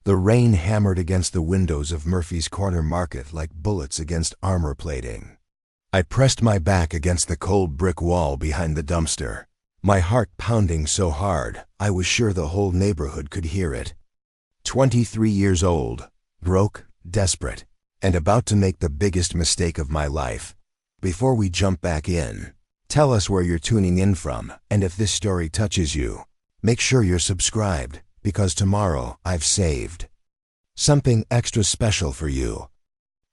The rain hammered against the windows of Murphy's Corner Market like bullets against armor plating. I pressed my back against the cold brick wall behind the dumpster, my heart pounding so hard I was sure the whole neighborhood could hear it. 23 years old, broke, desperate, and about to make the biggest mistake of my life. Before we jump back in, tell us where you're tuning in from, and if this story touches you, make sure you're subscribed, because tomorrow I've saved something extra special for you.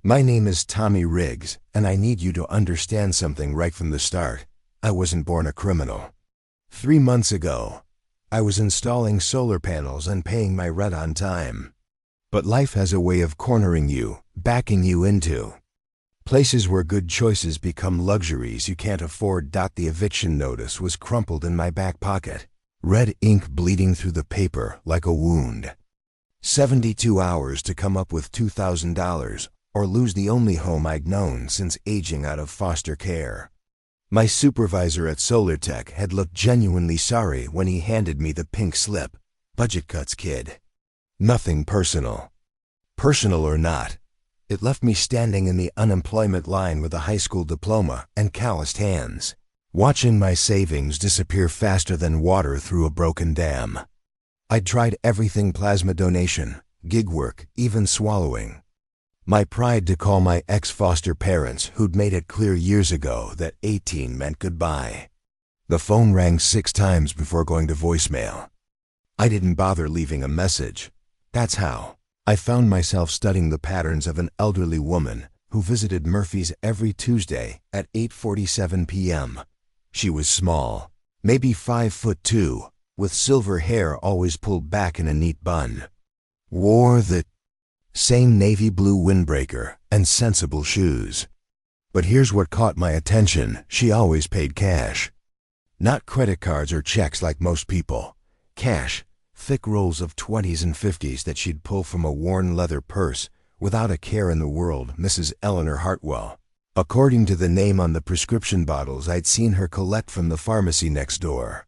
My name is Tommy Riggs, and I need you to understand something right from the start. I wasn't born a criminal. 3 months ago, I was installing solar panels and paying my rent on time. But life has a way of cornering you, backing you into places where good choices become luxuries you can't afford. The eviction notice was crumpled in my back pocket, red ink bleeding through the paper like a wound. 72 hours to come up with $2,000 or lose the only home I'd known since aging out of foster care. My supervisor at SolarTech had looked genuinely sorry when he handed me the pink slip. Budget cuts, kid. Nothing personal. Personal or not, it left me standing in the unemployment line with a high school diploma and calloused hands, watching my savings disappear faster than water through a broken dam. I'd tried everything: plasma donation, gig work, even swallowing. My pride to call my ex-foster parents, who'd made it clear years ago that 18 meant goodbye. The phone rang 6 times before going to voicemail. I didn't bother leaving a message. That's how I found myself studying the patterns of an elderly woman who visited Murphy's every Tuesday at 8:47 p.m. She was small, maybe 5'2", with silver hair always pulled back in a neat bun. Wore the same navy blue windbreaker and sensible shoes. But here's what caught my attention: she always paid cash. Not credit cards or checks like most people. Cash, thick rolls of 20s and 50s that she'd pull from a worn leather purse without a care in the world. Mrs. Eleanor Hartwell, according to the name on the prescription bottles I'd seen her collect from the pharmacy next door.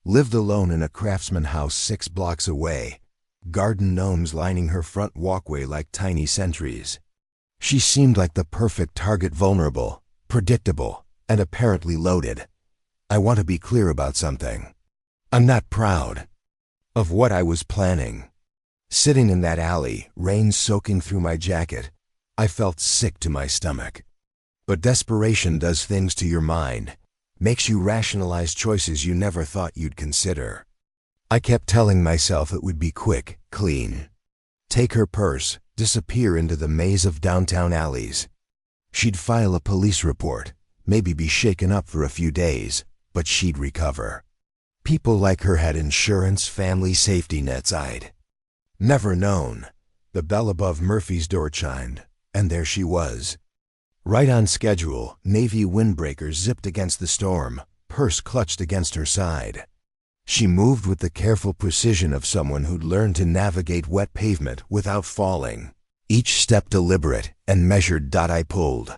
Lived alone in a craftsman house 6 blocks away, garden gnomes lining her front walkway like tiny sentries. She seemed like the perfect target: vulnerable, predictable, and apparently loaded. I want to be clear about something. I'm not proud of what I was planning. Sitting in that alley, rain soaking through my jacket, I felt sick to my stomach. But desperation does things to your mind, makes you rationalize choices you never thought you'd consider. I kept telling myself it would be quick, clean. Take her purse, disappear into the maze of downtown alleys. She'd file a police report, maybe be shaken up for a few days, but she'd recover. People like her had insurance, family safety nets I'd never known. The bell above Murphy's door chimed, and there she was. Right on schedule, navy windbreaker zipped against the storm, purse clutched against her side. She moved with the careful precision of someone who'd learned to navigate wet pavement without falling. Each step deliberate and measured. I pulled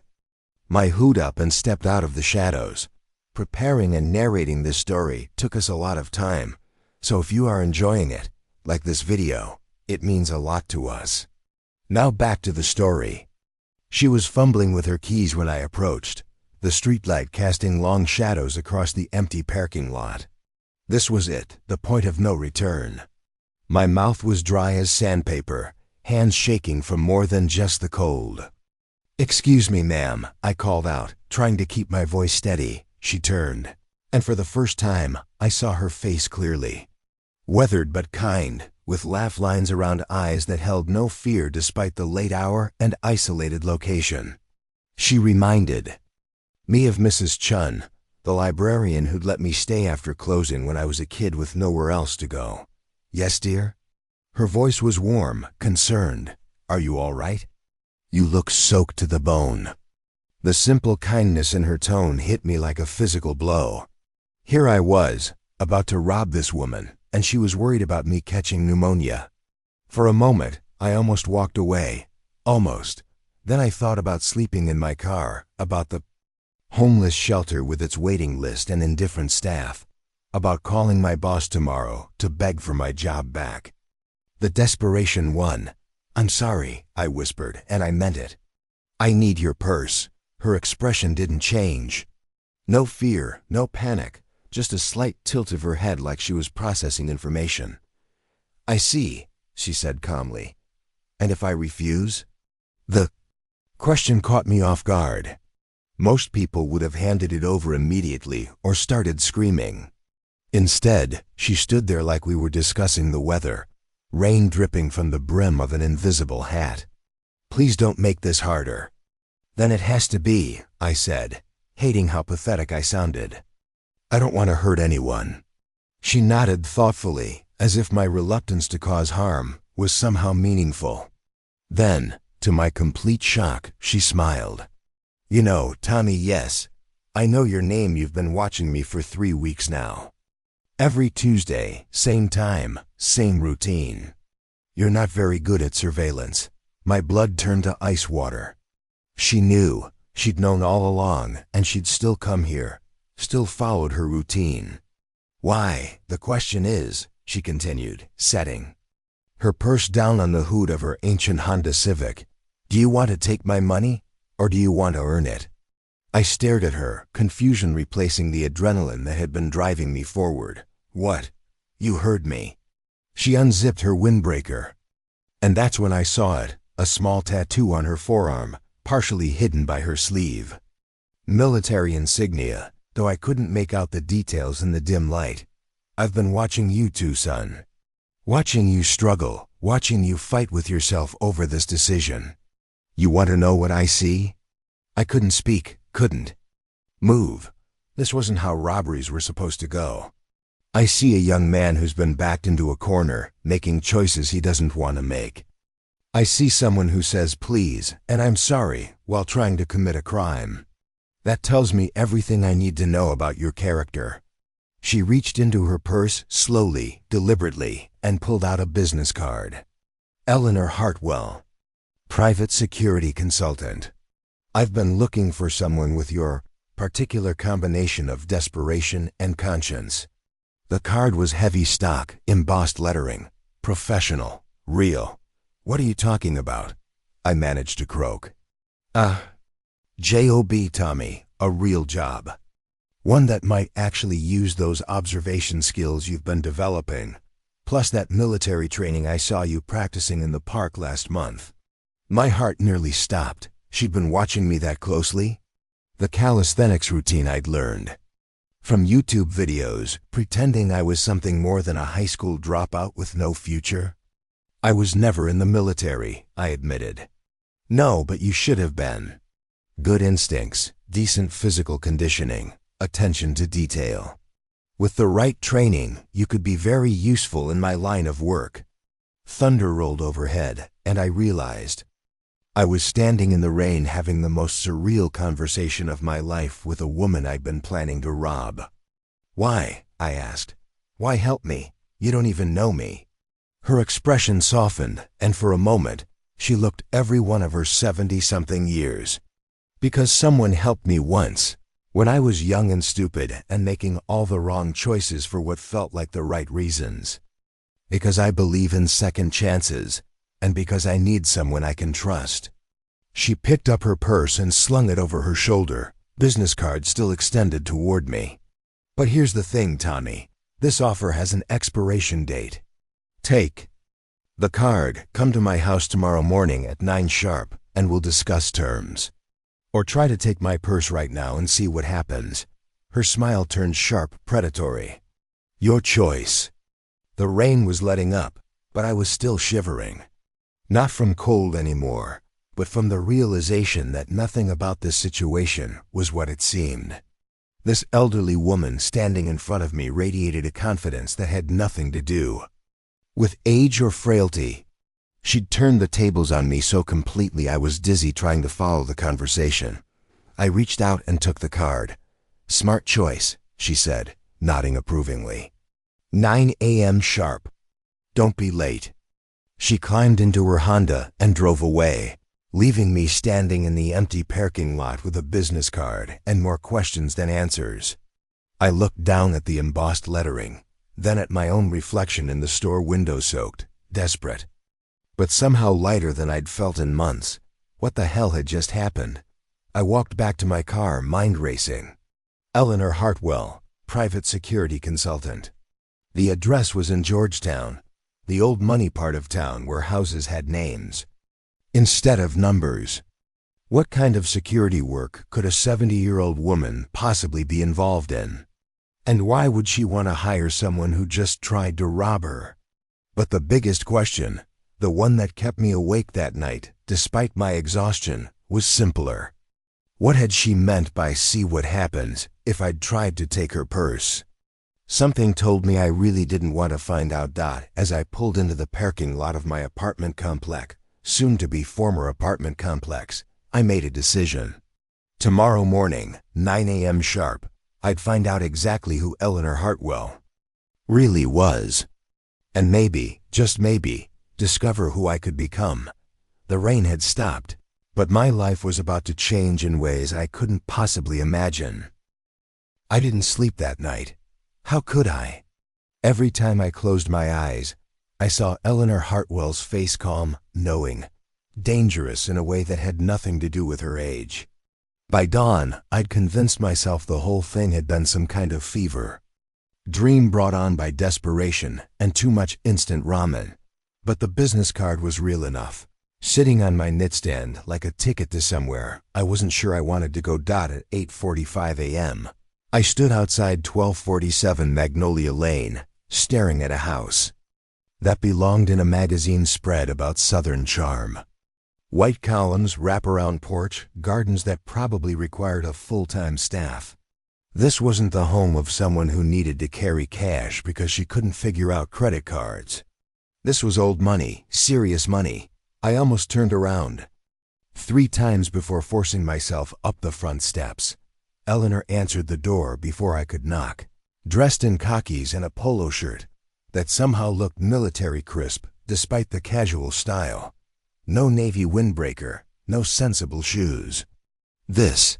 my hood up and stepped out of the shadows. Preparing and narrating this story took us a lot of time, so if you are enjoying it, like this video, it means a lot to us. Now back to the story. She was fumbling with her keys when I approached, the streetlight casting long shadows across the empty parking lot. This was it, the point of no return. My mouth was dry as sandpaper, hands shaking from more than just the cold. "Excuse me, ma'am," I called out, trying to keep my voice steady. She turned, and for the first time, I saw her face clearly. Weathered but kind, with laugh lines around eyes that held no fear despite the late hour and isolated location. She reminded me of Mrs. Chun, the librarian who'd let me stay after closing when I was a kid with nowhere else to go. "Yes, dear?" Her voice was warm, concerned. "Are you all right? You look soaked to the bone." The simple kindness in her tone hit me like a physical blow. Here I was, about to rob this woman, and she was worried about me catching pneumonia. For a moment, I almost walked away. Almost. Then I thought about sleeping in my car, about the homeless shelter with its waiting list and indifferent staff, about calling my boss tomorrow to beg for my job back. The desperation won. "I'm sorry," I whispered, and I meant it. "I need your purse." Her expression didn't change. No fear, no panic, just a slight tilt of her head like she was processing information. "I see," she said calmly. "And if I refuse?" The question caught me off guard. Most people would have handed it over immediately or started screaming. Instead, she stood there like we were discussing the weather, rain dripping from the brim of an invisible hat. "Please don't make this harder." "Then it has to be," I said, hating how pathetic I sounded. "I don't want to hurt anyone." She nodded thoughtfully, as if my reluctance to cause harm was somehow meaningful. Then, to my complete shock, she smiled. "You know, Tommy, yes, I know your name. You've been watching me for 3 weeks now. Every Tuesday, same time, same routine. You're not very good at surveillance." My blood turned to ice water. She knew. She'd known all along, and she'd still come here, still followed her routine. "Why, the question is," she continued, setting her purse down on the hood of her ancient Honda Civic, "do you want to take my money, or do you want to earn it?" I stared at her, confusion replacing the adrenaline that had been driving me forward. "What? You heard me." She unzipped her windbreaker. And that's when I saw it, a small tattoo on her forearm, partially hidden by her sleeve. Military insignia, though I couldn't make out the details in the dim light. "I've been watching you two, son. Watching you struggle, watching you fight with yourself over this decision. You want to know what I see?" I couldn't speak, couldn't move. This wasn't how robberies were supposed to go. "I see a young man who's been backed into a corner, making choices he doesn't want to make. I see someone who says please and I'm sorry while trying to commit a crime. That tells me everything I need to know about your character." She reached into her purse slowly, deliberately, and pulled out a business card. "Eleanor Hartwell, private security consultant. I've been looking for someone with your particular combination of desperation and conscience." The card was heavy stock, embossed lettering, professional, real. "What are you talking about?" I managed to croak. Job, Tommy, a real job. One that might actually use those observation skills you've been developing, plus that military training I saw you practicing in the park last month." My heart nearly stopped. She'd been watching me that closely? The calisthenics routine I'd learned from YouTube videos, pretending I was something more than a high school dropout with no future? "I was never in the military," I admitted. "No, but you should have been. Good instincts, decent physical conditioning, attention to detail. With the right training, you could be very useful in my line of work." Thunder rolled overhead, and I realized I was standing in the rain having the most surreal conversation of my life with a woman I'd been planning to rob. "Why?" I asked. "Why help me? You don't even know me." Her expression softened, and for a moment, she looked every one of her 70-something years. "Because someone helped me once, when I was young and stupid and making all the wrong choices for what felt like the right reasons. Because I believe in second chances, and because I need someone I can trust." She picked up her purse and slung it over her shoulder, business card still extended toward me. "But here's the thing, Tommy. This offer has an expiration date. Take the card, come to my house tomorrow morning at 9 sharp, and we'll discuss terms. Or try to take my purse right now and see what happens." Her smile turned sharp, predatory. "Your choice." The rain was letting up, but I was still shivering. Not from cold anymore, but from the realization that nothing about this situation was what it seemed. This elderly woman standing in front of me radiated a confidence that had nothing to do with age or frailty. She'd turned the tables on me so completely I was dizzy trying to follow the conversation. I reached out and took the card. "Smart choice," she said, nodding approvingly. 9 a.m. sharp. Don't be late." She climbed into her Honda and drove away, leaving me standing in the empty parking lot with a business card and more questions than answers. I looked down at the embossed lettering, then at my own reflection in the store window soaked, desperate. But somehow lighter than I'd felt in months. What the hell had just happened? I walked back to my car, mind racing. Eleanor Hartwell, private security consultant. The address was in Georgetown, the old money part of town where houses had names instead of numbers. What kind of security work could a 70-year-old woman possibly be involved in? And why would she want to hire someone who just tried to rob her? But the biggest question, the one that kept me awake that night, despite my exhaustion, was simpler. What had she meant by "see what happens" if I'd tried to take her purse? Something told me I really didn't want to find out. As I pulled into the parking lot of my apartment complex, soon to be former apartment complex, I made a decision. Tomorrow morning, 9 a.m. sharp, I'd find out exactly who Eleanor Hartwell really was. And maybe, just maybe, discover who I could become. The rain had stopped, but my life was about to change in ways I couldn't possibly imagine. I didn't sleep that night. How could I? Every time I closed my eyes, I saw Eleanor Hartwell's face, calm, knowing, dangerous in a way that had nothing to do with her age. By dawn, I'd convinced myself the whole thing had been some kind of fever. Dream brought on by desperation and too much instant ramen. But the business card was real enough. Sitting on my nightstand like a ticket to somewhere I wasn't sure I wanted to go. At 8:45 a.m., I stood outside 1247 Magnolia Lane, staring at a house that belonged in a magazine spread about Southern charm. White columns, wraparound porch, gardens that probably required a full-time staff. This wasn't the home of someone who needed to carry cash because she couldn't figure out credit cards. This was old money, serious money. I almost turned around 3 times before forcing myself up the front steps. Eleanor answered the door before I could knock, dressed in khakis and a polo shirt that somehow looked military crisp despite the casual style. No navy windbreaker, no sensible shoes. This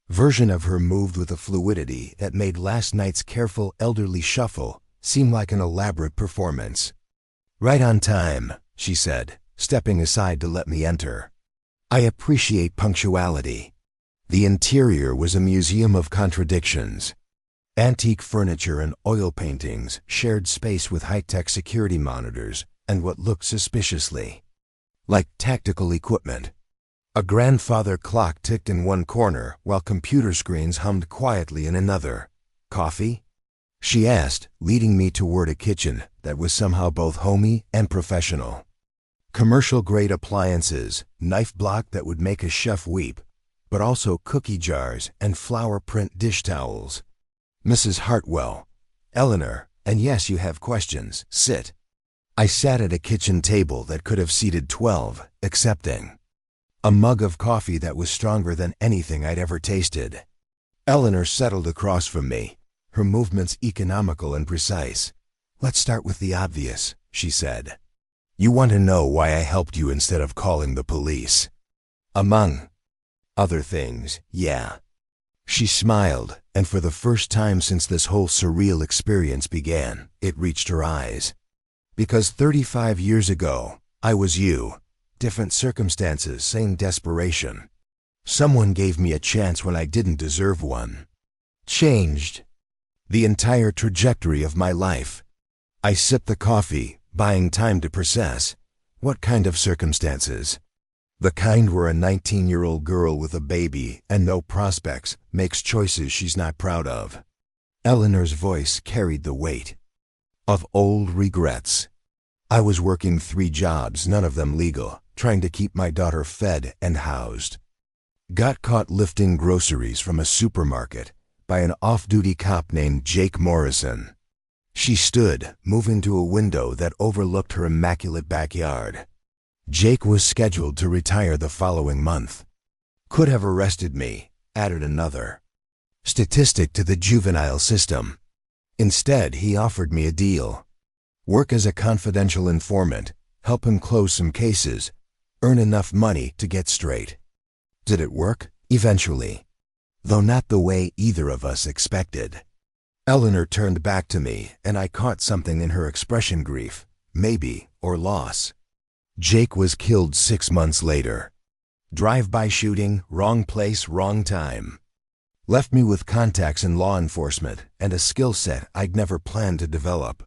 version of her moved with a fluidity that made last night's careful elderly shuffle seem like an elaborate performance. "Right on time," she said, stepping aside to let me enter. "I appreciate punctuality." The interior was a museum of contradictions. Antique furniture and oil paintings shared space with high-tech security monitors and what looked suspiciously like tactical equipment. A grandfather clock ticked in one corner while computer screens hummed quietly in another. "Coffee?" she asked, leading me toward a kitchen that was somehow both homey and professional. Commercial-grade appliances, knife block that would make a chef weep, but also cookie jars and flower print dish towels. "Mrs. Hartwell, Eleanor, and yes, you have questions. Sit." I sat at a kitchen table that could have seated 12, accepting a mug of coffee that was stronger than anything I'd ever tasted. Eleanor settled across from me, her movements economical and precise. "Let's start with the obvious," she said. "You want to know why I helped you instead of calling the police?" "Among other things, yeah." She smiled, and for the first time since this whole surreal experience began, it reached her eyes. "Because 35 years ago, I was you. Different circumstances, same desperation. Someone gave me a chance when I didn't deserve one. Changed the entire trajectory of my life." I sipped the coffee, buying time to process. What kind of circumstances? The kind where a 19-year-old girl with a baby and no prospects makes choices she's not proud of. Eleanor's voice carried the weight of old regrets. I was working 3 jobs, none of them legal, trying to keep my daughter fed and housed. Got caught lifting groceries from a supermarket by an off-duty cop named Jake Morrison. She stood, moving to a window that overlooked her immaculate backyard. Jake was scheduled to retire the following month. Could have arrested me, added another statistic to the juvenile system. Instead, he offered me a deal. Work as a confidential informant, help him close some cases, earn enough money to get straight. Did it work? Eventually. Though not the way either of us expected. Eleanor turned back to me, and I caught something in her expression, grief, maybe, or loss. Jake was killed 6 months later. Drive-by shooting, wrong place, wrong time. Left me with contacts in law enforcement and a skill set I'd never planned to develop.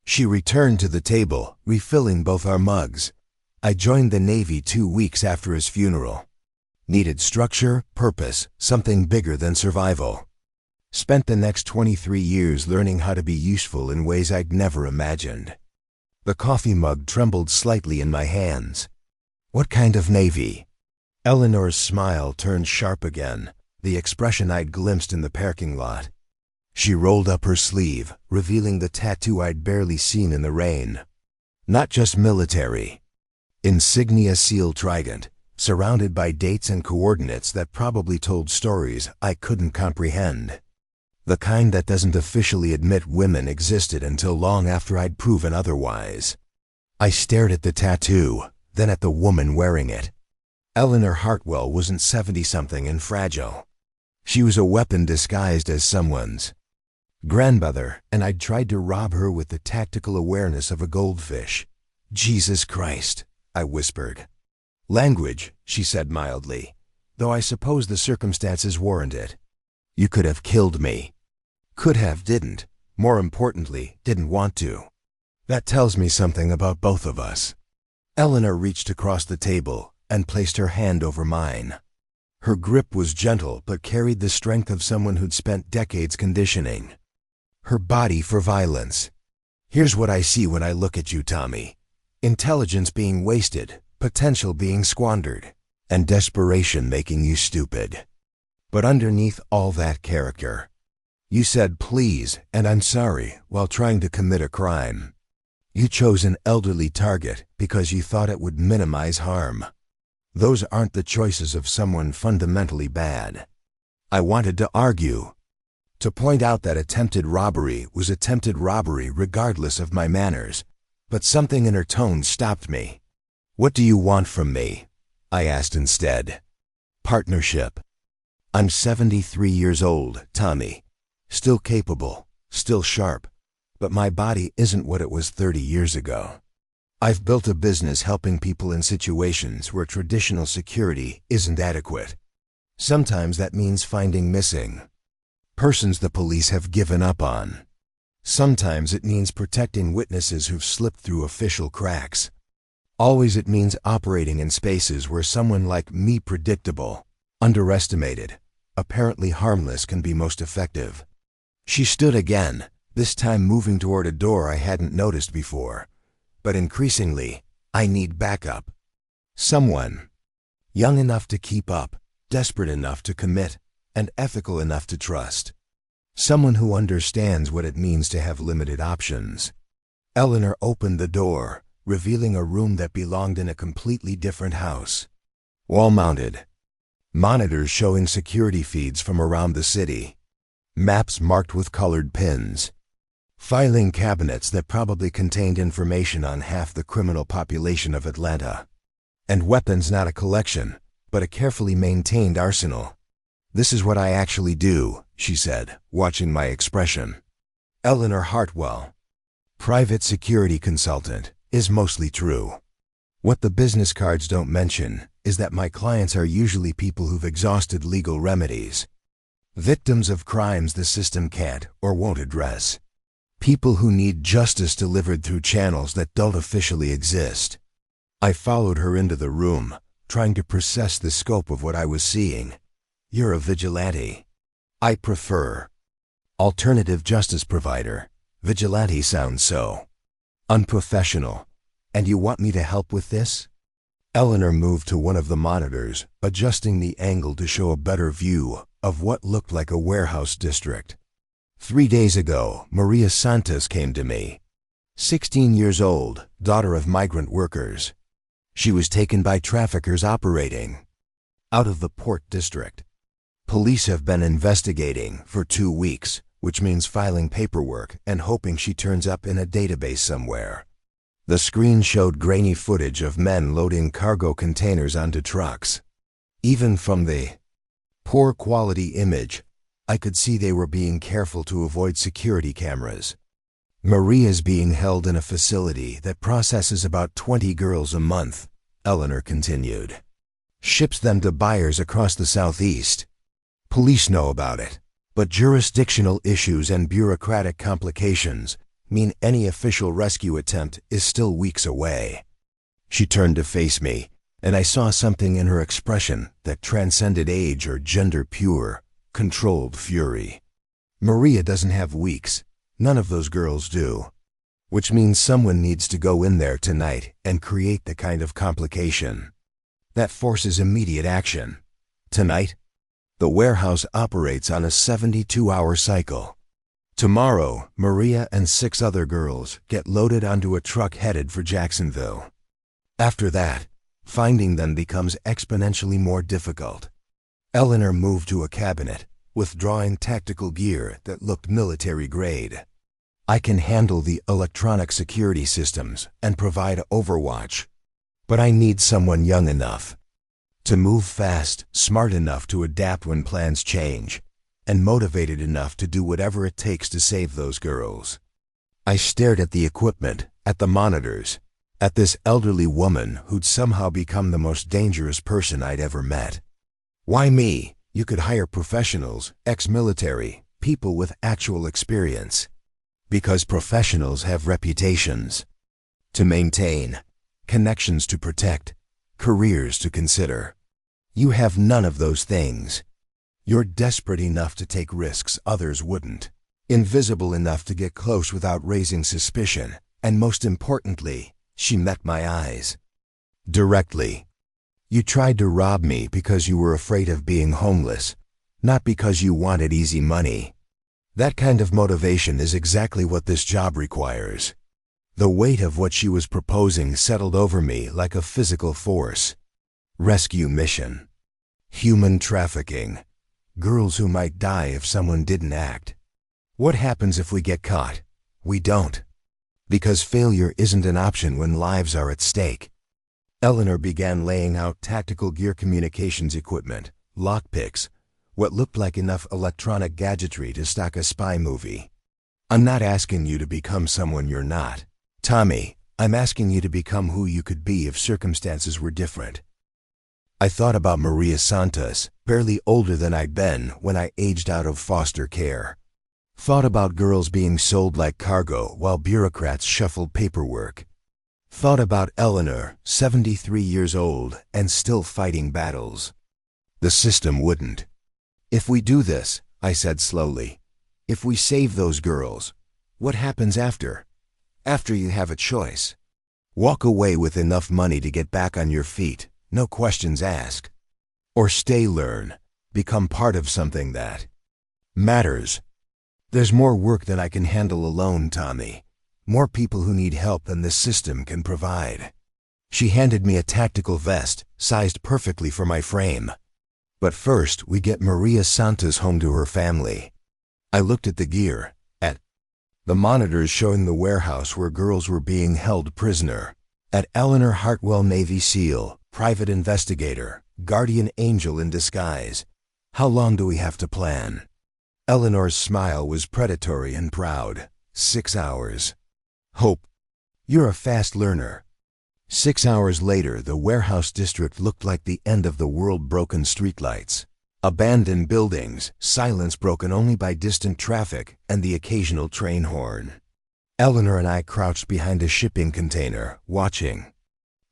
She returned to the table, refilling both our mugs. I joined the Navy 2 weeks after his funeral. Needed structure, purpose, something bigger than survival. Spent the next 23 years learning how to be useful in ways I'd never imagined. The coffee mug trembled slightly in my hands. What kind of Navy? Eleanor's smile turned sharp again, the expression I'd glimpsed in the parking lot. She rolled up her sleeve, revealing the tattoo I'd barely seen in the rain. Not just military. Insignia seal trident, surrounded by dates and coordinates that probably told stories I couldn't comprehend. The kind that doesn't officially admit women existed until long after I'd proven otherwise. I stared at the tattoo, then at the woman wearing it. Eleanor Hartwell wasn't 70-something and fragile. She was a weapon disguised as someone's grandmother, and I'd tried to rob her with the tactical awareness of a goldfish. Jesus Christ, I whispered. Language, she said mildly, though I suppose the circumstances warrant it. You could have killed me. Could have, didn't. More importantly, didn't want to. That tells me something about both of us. Eleanor reached across the table and placed her hand over mine. Her grip was gentle but carried the strength of someone who'd spent decades conditioning her body for violence. Here's what I see when I look at you, Tommy. Intelligence being wasted, potential being squandered, and desperation making you stupid. But underneath all that character, you said please and I'm sorry while trying to commit a crime. You chose an elderly target because you thought it would minimize harm. Those aren't the choices of someone fundamentally bad. I wanted to argue, to point out that attempted robbery was attempted robbery regardless of my manners, but something in her tone stopped me. What do you want from me? I asked instead. Partnership. I'm 73 years old, Tommy. Still capable, still sharp, but my body isn't what it was 30 years ago. I've built a business helping people in situations where traditional security isn't adequate. Sometimes that means finding missing persons the police have given up on. Sometimes it means protecting witnesses who've slipped through official cracks. Always it means operating in spaces where someone like me, predictable, underestimated, apparently harmless, can be most effective. She stood again, this time moving toward a door I hadn't noticed before. But increasingly, I need backup. Someone young enough to keep up, desperate enough to commit, and ethical enough to trust. Someone who understands what it means to have limited options. Eleanor opened the door, revealing a room that belonged in a completely different house. Wall-mounted monitors showing security feeds from around the city. Maps marked with colored pins. Filing cabinets that probably contained information on half the criminal population of Atlanta. And weapons, not a collection, but a carefully maintained arsenal. This is what I actually do, she said, watching my expression. Eleanor Hartwell, private security consultant, is mostly true. What the business cards don't mention is that my clients are usually people who've exhausted legal remedies. Victims of crimes the system can't or won't address. People who need justice delivered through channels that don't officially exist. I followed her into the room, trying to process the scope of what I was seeing. You're a vigilante. I prefer alternative justice provider. Vigilante sounds so unprofessional. And you want me to help with this? Eleanor moved to one of the monitors, adjusting the angle to show a better view of what looked like a warehouse district. 3 days ago, Maria Santos came to me. 16 years old, daughter of migrant workers. She was taken by traffickers operating out of the Port District. Police have been investigating for 2 weeks, which means filing paperwork and hoping she turns up in a database somewhere. The screen showed grainy footage of men loading cargo containers onto trucks. Even from the poor quality image, I could see they were being careful to avoid security cameras. Maria's being held in a facility that processes about 20 girls a month, Eleanor continued. Ships them to buyers across the southeast. Police know about it, but jurisdictional issues and bureaucratic complications mean any official rescue attempt is still weeks away. She turned to face me, and I saw something in her expression that transcended age or gender, pure, controlled fury. Maria doesn't have weeks. None of those girls do. Which means someone needs to go in there tonight and create the kind of complication that forces immediate action. Tonight, the warehouse operates on a 72-hour cycle. Tomorrow, Maria and 6 other girls get loaded onto a truck headed for Jacksonville. After that, finding them becomes exponentially more difficult. Eleanor moved to a cabinet, withdrawing tactical gear that looked military grade. I can handle the electronic security systems and provide overwatch, but I need someone young enough to move fast, smart enough to adapt when plans change, and motivated enough to do whatever it takes to save those girls. I stared at the equipment, at the monitors, at this elderly woman who'd somehow become the most dangerous person I'd ever met. Why me? You could hire professionals, ex-military, people with actual experience. Because professionals have reputations to maintain, connections to protect, careers to consider. You have none of those things. You're desperate enough to take risks others wouldn't, invisible enough to get close without raising suspicion, and most importantly, she met my eyes. Directly. You tried to rob me because you were afraid of being homeless, not because you wanted easy money. That kind of motivation is exactly what this job requires. The weight of what she was proposing settled over me like a physical force. Rescue mission. Human trafficking. Girls who might die if someone didn't act. What happens if we get caught? We don't. Because failure isn't an option when lives are at stake. Eleanor began laying out tactical gear communications equipment, lockpicks, what looked like enough electronic gadgetry to stock a spy movie. I'm not asking you to become someone you're not, Tommy. I'm asking you to become who you could be if circumstances were different. I thought about Maria Santos, barely older than I'd been when I aged out of foster care. Thought about girls being sold like cargo while bureaucrats shuffled paperwork. Thought about Eleanor, 73 years old and still fighting battles. The system wouldn't. If we do this, I said slowly, if we save those girls, what happens after? After you have a choice. Walk away with enough money to get back on your feet, no questions asked. Or stay, learn, become part of something that matters. There's more work than I can handle alone, Tommy. More people who need help than this system can provide. She handed me a tactical vest, sized perfectly for my frame. But first, we get Maria Santos home to her family. I looked at the gear, at the monitors showing the warehouse where girls were being held prisoner, at Eleanor Hartwell, Navy SEAL, private investigator, guardian angel in disguise. How long do we have to plan? Eleanor's smile was predatory and proud. 6 hours. Hope. You're a fast learner. 6 hours later, the warehouse district looked like the end of the world. Broken streetlights, abandoned buildings, silence broken only by distant traffic and the occasional train horn. Eleanor and I crouched behind a shipping container, watching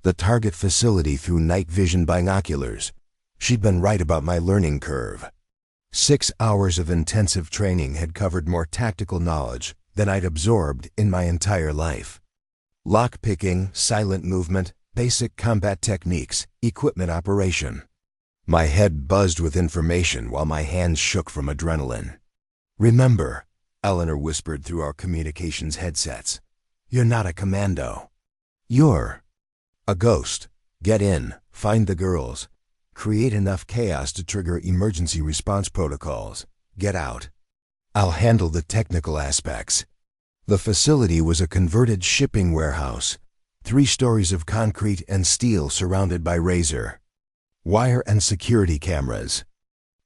the target facility through night vision binoculars. She'd been right about my learning curve. 6 hours of intensive training had covered more tactical knowledge than I'd absorbed in my entire life. Lock-picking, silent movement, basic combat techniques, equipment operation. My head buzzed with information while my hands shook from adrenaline. Remember, Eleanor whispered through our communications headsets, you're not a commando. You're a ghost. Get in, find the girls, create enough chaos to trigger emergency response protocols. Get out. I'll handle the technical aspects. The facility was a converted shipping warehouse, 3 stories of concrete and steel surrounded by razor wire and security cameras.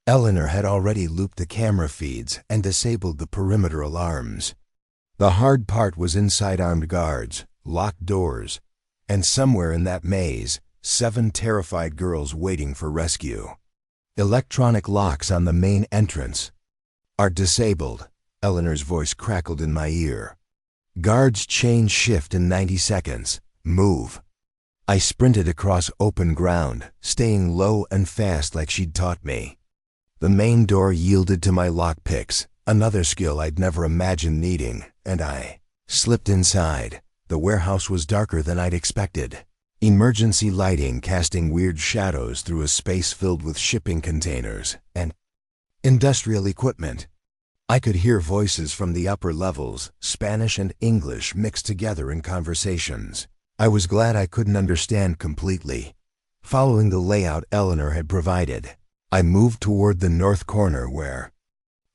Eleanor had already looped the camera feeds and disabled the perimeter alarms. The hard part was inside armed guards, locked doors, and somewhere in that maze, 7 terrified girls waiting for rescue. Electronic locks on the main entrance are disabled, Eleanor's voice crackled in my ear. Guards change shift in 90 seconds. Move. I sprinted across open ground, staying low and fast like she'd taught me. The main door yielded to my lockpicks, another skill I'd never imagined needing, and I slipped inside. The warehouse was darker than I'd expected. Emergency lighting casting weird shadows through a space filled with shipping containers and industrial equipment. I could hear voices from the upper levels, Spanish and English mixed together in conversations. I was glad I couldn't understand completely. Following the layout Eleanor had provided, I moved toward the north corner where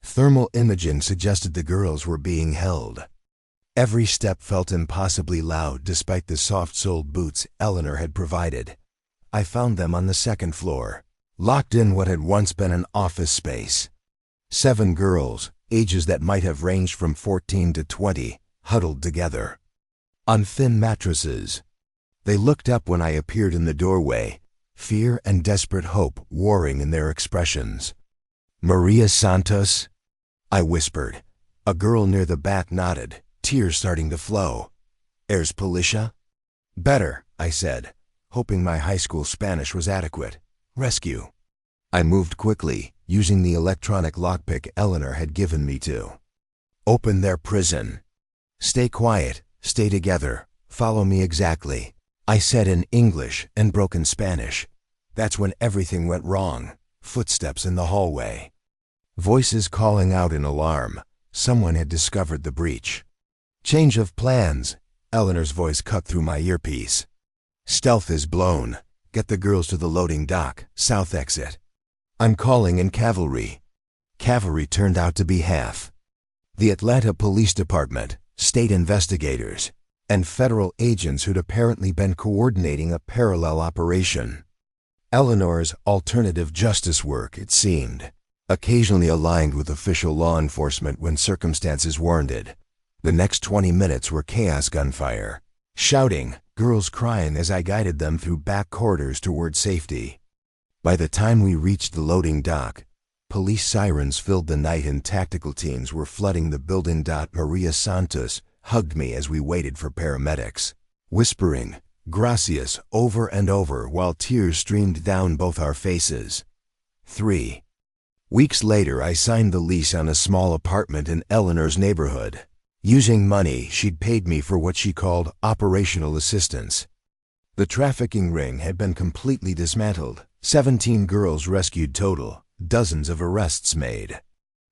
thermal imaging suggested the girls were being held. Every step felt impossibly loud despite the soft-soled boots Eleanor had provided. I found them on the second floor, locked in what had once been an office space. 7 girls, ages that might have ranged from 14 to 20, huddled together on thin mattresses. They looked up when I appeared in the doorway, fear and desperate hope warring in their expressions. "Maria Santos?" I whispered. A girl near the back nodded, tears starting to flow. "Eres Policia?" "Better," I said, hoping my high school Spanish was adequate. "Rescue." I moved quickly, using the electronic lockpick Eleanor had given me to open their prison. "Stay quiet, stay together, follow me exactly," I said in English and broken Spanish. That's when everything went wrong. Footsteps in the hallway. Voices calling out in alarm. Someone had discovered the breach. "Change of plans," Eleanor's voice cut through my earpiece. "Stealth is blown. Get the girls to the loading dock, south exit." "I'm calling in cavalry." Cavalry turned out to be half. The Atlanta Police Department, state investigators, and federal agents who'd apparently been coordinating a parallel operation. Eleanor's alternative justice work, it seemed, occasionally aligned with official law enforcement when circumstances warranted. The next 20 minutes were chaos gunfire, shouting, girls crying as I guided them through back corridors toward safety. By the time we reached the loading dock, police sirens filled the night and tactical teams were flooding the building. Maria Santos hugged me as we waited for paramedics, whispering, "Gracias," over and over while tears streamed down both our faces. 3 weeks later, I signed the lease on a small apartment in Eleanor's neighborhood, using money she'd paid me for what she called operational assistance. The trafficking ring had been completely dismantled, 17 girls rescued total, dozens of arrests made.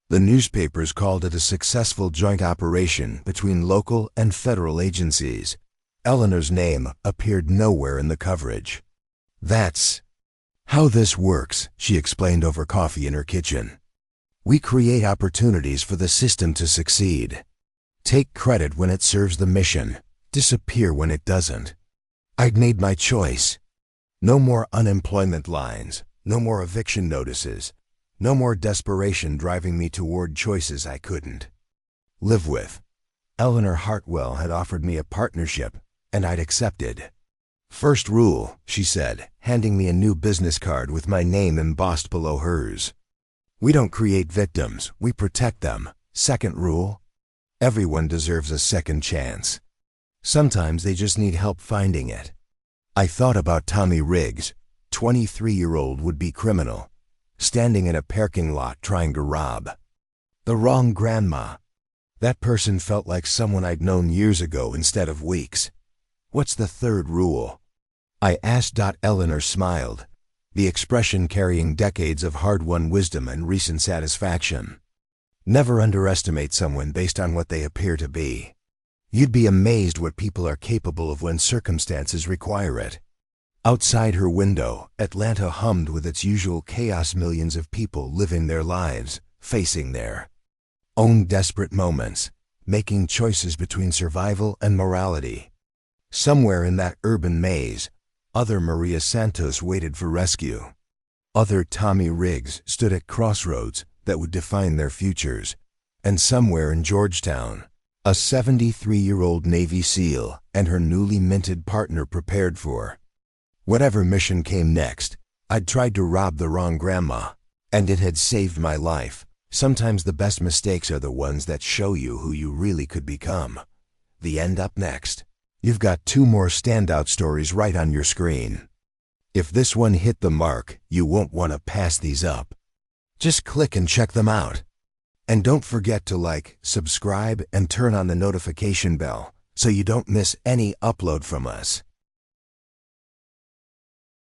The newspapers called it a successful joint operation between local and federal agencies. Eleanor's name appeared nowhere in the coverage. "That's how this works," she explained over coffee in her kitchen. "We create opportunities for the system to succeed. Take credit when it serves the mission, disappear when it doesn't." I'd made my choice. No more unemployment lines, no more eviction notices, no more desperation driving me toward choices I couldn't live with. Eleanor Hartwell had offered me a partnership, and I'd accepted. "First rule," she said, handing me a new business card with my name embossed below hers. "We don't create victims, we protect them. Second rule, everyone deserves a second chance. Sometimes they just need help finding it." I thought about Tommy Riggs, 23-year-old would-be criminal, standing in a parking lot trying to rob. The wrong grandma. That person felt like someone I'd known years ago instead of weeks. "What's the third rule?" I asked. Eleanor smiled, the expression carrying decades of hard-won wisdom and recent satisfaction. "Never underestimate someone based on what they appear to be. You'd be amazed what people are capable of when circumstances require it." Outside her window, Atlanta hummed with its usual chaos, millions of people living their lives, facing their own desperate moments, making choices between survival and morality. Somewhere in that urban maze, other Maria Santos waited for rescue. Other Tommy Riggs stood at crossroads that would define their futures. And somewhere in Georgetown, A 73-year-old Navy SEAL and her newly minted partner prepared for whatever mission came next. I'd tried to rob the wrong grandma, and it had saved my life. Sometimes the best mistakes are the ones that show you who you really could become. The end up next. You've got 2 more standout stories right on your screen. If this one hit the mark, you won't want to pass these up. Just click and check them out. And don't forget to like, subscribe, and turn on the notification bell so you don't miss any upload from us.